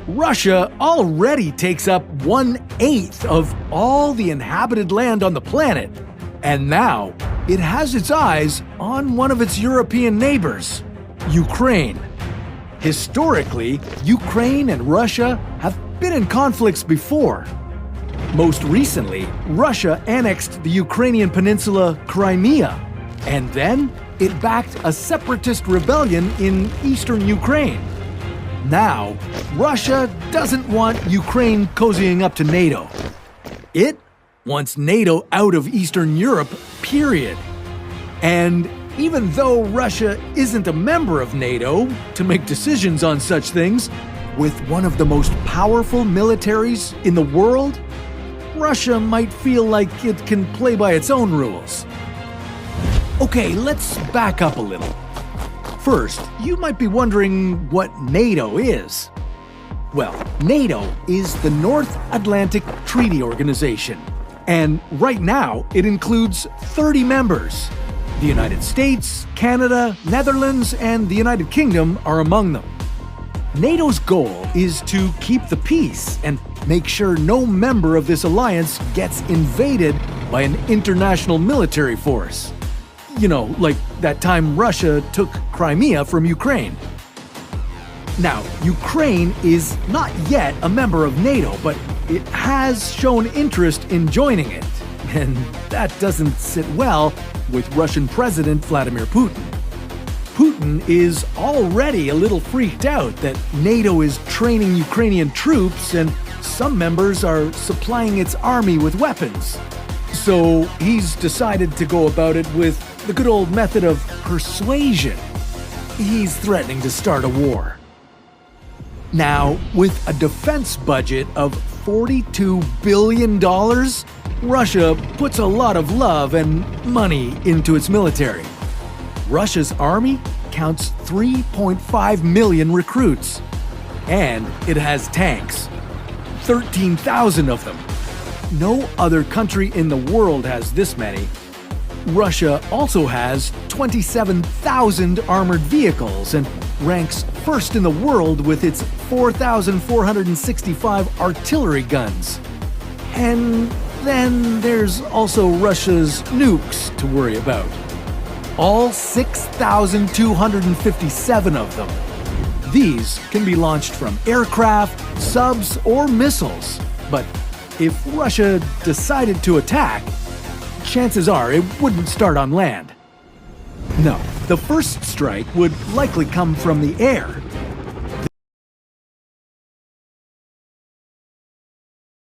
Russia already takes up 1/8 of all the inhabited land on the planet, and now it has its eyes on one of its European neighbors, Ukraine. Historically, Ukraine and Russia have been in conflicts before. Most recently, Russia annexed the Ukrainian peninsula Crimea, and then it backed a separatist rebellion in eastern Ukraine. Now, Russia doesn't want Ukraine cozying up to NATO. It wants NATO out of Eastern Europe, period. And even though Russia isn't a member of NATO to make decisions on such things, with one of the most powerful militaries in the world, Russia might feel like it can play by its own rules. Okay, let's back up a little. First, you might be wondering what NATO is. Well, NATO is the North Atlantic Treaty Organization, and right now it includes 30 members. The United States, Canada, Netherlands, and the United Kingdom are among them. NATO's goal is to keep the peace and make sure no member of this alliance gets invaded by an international military force. You know, like that time Russia took Crimea from Ukraine. Now, Ukraine is not yet a member of NATO, but it has shown interest in joining it. And that doesn't sit well with Russian President Vladimir Putin. Putin is already a little freaked out that NATO is training Ukrainian troops and some members are supplying its army with weapons. So he's decided to go about it with the good old method of persuasion. He's threatening to start a war. Now, with a defense budget of $42 billion, Russia puts a lot of love and money into its military. Russia's army counts 3.5 million recruits. And it has tanks. 13,000 of them. No other country in the world has this many. Russia also has 27,000 armored vehicles and ranks first in the world with its 4,465 artillery guns. And then there's also Russia's nukes to worry about. All 6,257 of them. These can be launched from aircraft, subs, or missiles. But if Russia decided to attack, chances are it wouldn't start on land. No, the first strike would likely come from the air,